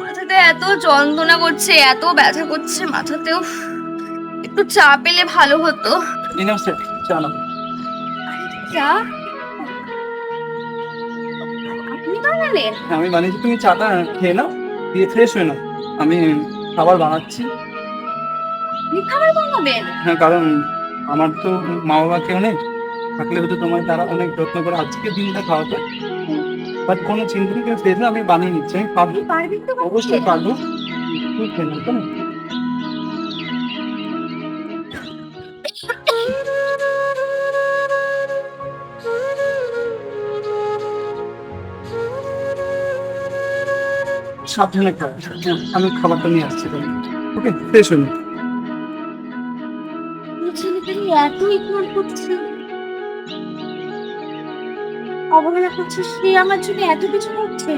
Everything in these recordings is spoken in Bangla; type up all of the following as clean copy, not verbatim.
মাথাতে এত যন্ত্রণা করছে, এত ব্যথা করছে মাথাতেও, একটু চা পেলে ভালো হতো। এই নাও স্যার, চা নাও। চা আপনি বানালেন? হ্যাঁ, আমি বানিয়েছি, তুমি চাটা খেয়ে নাও, দিয়ে ফ্রেশ হয়ে নাও। আমি খাবার বানাচ্ছি। আপনি খাবার বানাবেন? হ্যাঁ, কারণ আমার তো মা বাবা কেউ নেই, থাকলে হয়তো তোমার তারা অনেক যত্ন করে আজকে দিনটা খাওয়াতো। বাট কোনো চিন্তা নেই, ফ্রেশ না, আমি বানিয়ে নিচ্ছি, আমি পারবো। পারবেন তো? অবশ্যই পারবো। তুই খেয়ে নাও, কেমন? সাবধানে খাও, আমি খাবারটা নিয়ে আসছি। ওকে, ফ্রেশ হয়ে নাও। ছেলেটাকে এত ইগনোর করছে, অবহেলা করছে, সে আমার জন্য এত কিছু করছে।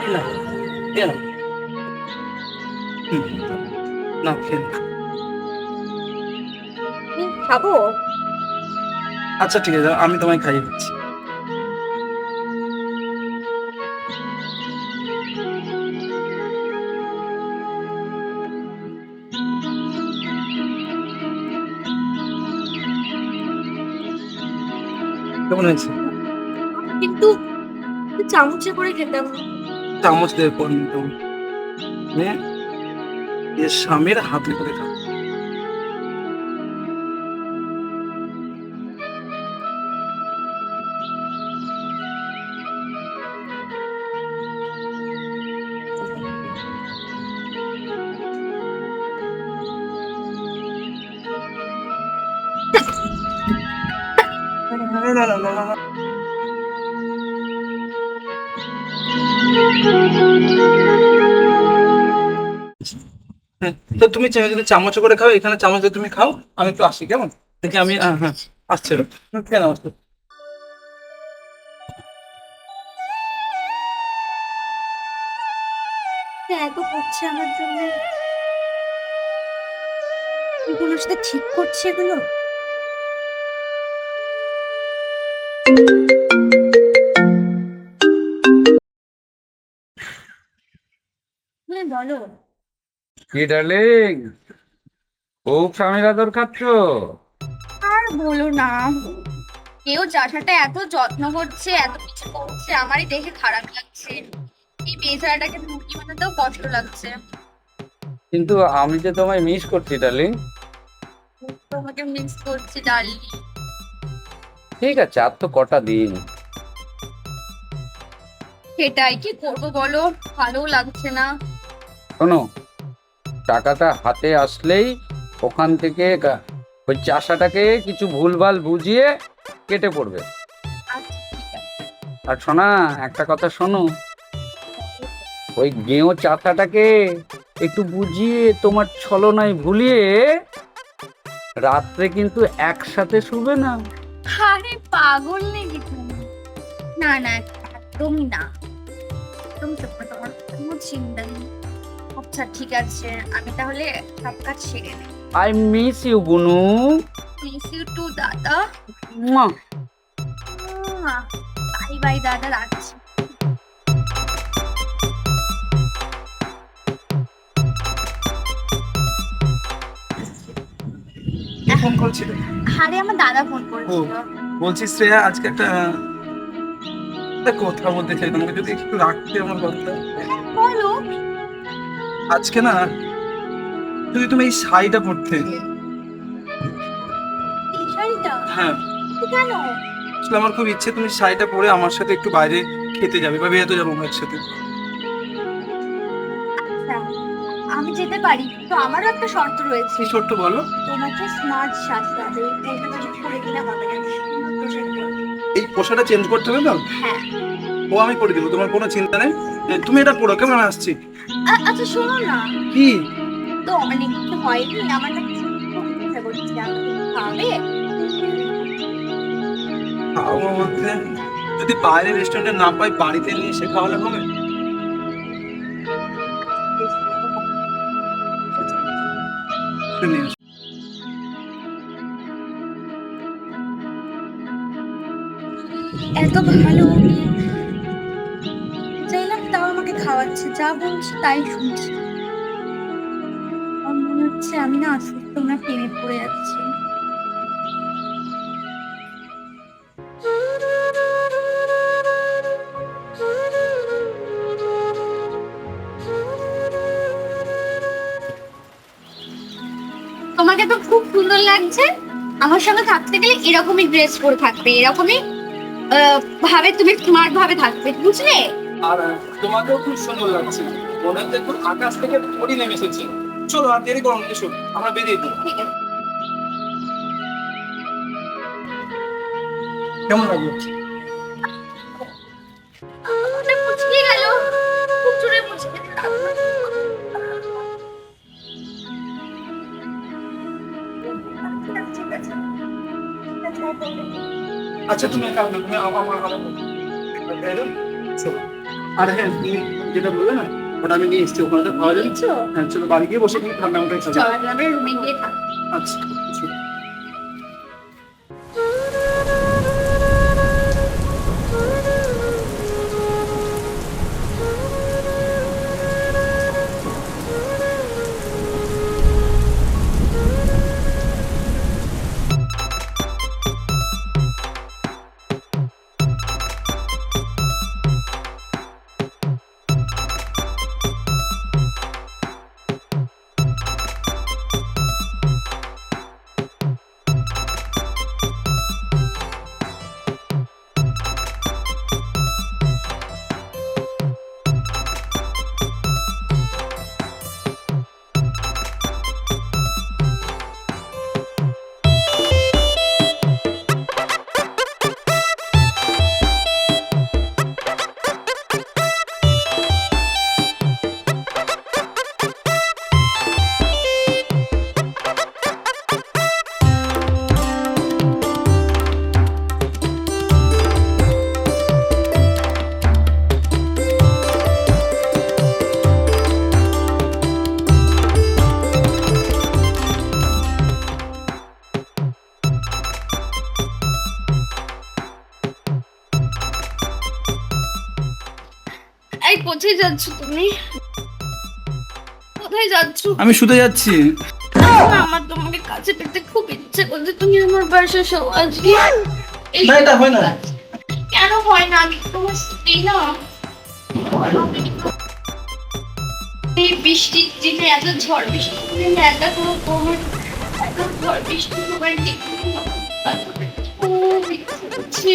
এই নাও, এই নাও। হুম, নাও খেয়ে নাও। আমি খাবো? আচ্ছা ঠিক আছে, আমি তোমায় খাইয়ে দিচ্ছি। কেমন হয়েছে? কিন্তু চামচে করে খেতাম। চামচ দিয়ে পর নিতে এর স্বামীর হাতে করে খাও। না, না, না, না, না, না। হ্যাঁ, তো তুমি যদি চামচ করে খাও, এখানে চামচ দিয়ে তুমি খাও, আমি একটু আসি, কেমন? দেখি আমি, হ্যাঁ আসছে, কেন আসছে? এত করছে আমার জন্য, এগুলোর সাথে ঠিক করছে এগুলো। হ্যাঁ বলো। কি ডার্লিং, খুব স্বামীর আদর খাচ্ছ? আর বলো না, কেউ চাষাটা এত যত্ন করছে, এত কিছু করছে, আমারই দেখে খারাপ লাগছে। এই বেচারাটাকে মুরগি বানাতেও কষ্ট লাগছে। কিন্তু আমি যে তোমায় মিস করছি ডার্লিং। তোমাকে মিস করছি ডার্লিং। ঠিক আছে, আর তো কটা দিন। সেটাই, কি করবো বলো, ভালো লাগছে না। শোনো, টাকাটা হাতে আসলেই ওখান থেকে ওই চাষাটাকে কিছু ভুলভাল বুঝিয়ে কেটে পড়বে। আচ্ছা ঠিক আছে। আর শোনা, একটা কথা শোনো, ওই গেঁয়ো চাষাটাকে একটু বুঝিয়ে তোমার ছলনায় ভুলিয়ে রাত্রে কিন্তু একসাথে শুবে না। আরে পাগল নাকি তুমি? না না, একদমই না, একদম চুপ করে, তোমার কোনো চিন্তা নেই। আচ্ছা ঠিক আছে, আমি তাহলে সব কাজ সেরে নেই। আই মিস ইউ বুনু। মিস ইউ টু দাদা। মুয়া। বাই বাই দাদা, রাখছি। কে ফোন করছিল? আরে আমার দাদা ফোন ও, করেছিল। বলছি শ্রেয়া, আজকে একটা কথা বলতে চাই তোমাকে, যদি একটু রাখতে আমার কথা। বলো। আজকে না, যদি তুমি এই শাড়িটা পরতে। এই শাড়িটা? হ্যাঁ, কেন? আসলে আমার খুব ইচ্ছে তুমি শাড়িটা পরে আমার সাথে একটু বাইরে খেতে যাবে বা বেরোতে যাবো আমার একসাথে। আচ্ছা, আমি যেতে পারি, তো আমারও একটা শর্ত রয়েছে। কি ছোট্ট বলো? তোমাকে স্মার্ট সাজতে হবে, এটা করে দিলে হবে না, সুন্দর পোশাক পরবে। এই পোশাকটা চেঞ্জ করতে হবে না? হ্যাঁ। ও আমি করে দিব, তোমার কোনো চিন্তা নেই। তুমি এটা পরো, কেমন? আমি আসছি। আচ্ছা শোনো না, কি? তো অনেক কিছু হয়নি, আমার না কিছু খুব ইচ্ছা করছে, আমাকে খাবে? খাওয়া বলতে, যদি বাইরে রেস্টুরেন্টে না পাই, বাড়িতে নিয়ে এসে খাওয়ালে হবে। একটু নিয়ে এসো। এত ভালো উনি চাইলাম তাও আমাকে খাওয়াচ্ছে, যা বলছি তাই শুনছি। আমার মনে হচ্ছে আমি না সুস্থ না প্রেমে পড়ে যাচ্ছি। তোমাকে তো খুব সুন্দর লাগছে। আমার সঙ্গে থাকতে গেলে এরকমই ড্রেস পরে থাকবে, এরকমই ভাবে তুমি স্মার্ট ভাবে থাকবে, বুঝলে? আর তোমাকেও খুব সুন্দর লাগছে, মনে হচ্ছে একটু আকাশ থেকে পরি নেমে এসেছে। চলো আর দেরি করো না, এসো আমরা বেরিয়ে দিই। ঠিক আছে। কেমন লাগলো? ওটা মুচকে গেল, খুব জোরে মুচকে গেল। ঠিক আছে, আচ্ছা তুমি এক কাজ করো, তুমি আমার চলো। আর হ্যাঁ তুমি যেটা বললে না ওটা আমি নিয়ে এসেছি, ওখানে তো পাওয়া যাবে। বুঝছো? হ্যাঁ চলো বাড়ি গিয়ে বসে কিন্তু ঠান্ডা মাথায় খাবো। চলো আমরা রুমে গিয়ে থাকবো। আচ্ছা চলো। এই কোথায় যাচ্ছ তুমি? কোথায় যাচ্ছ? আমি শুতে যাচ্ছি। আমার তোমাকে কাছে পেতে খুব ইচ্ছে করছে, তুমি আমার বাসায় এসো আজকে। না এটা হয় না। কেন হয় না? আমি তোমার স্ত্রী না। এই বৃষ্টির দিনে এত ঝড় বৃষ্টি দিনে এত কোনো তোমার এত ঝড় বৃষ্টি তোমার খুব ইচ্ছে করছে।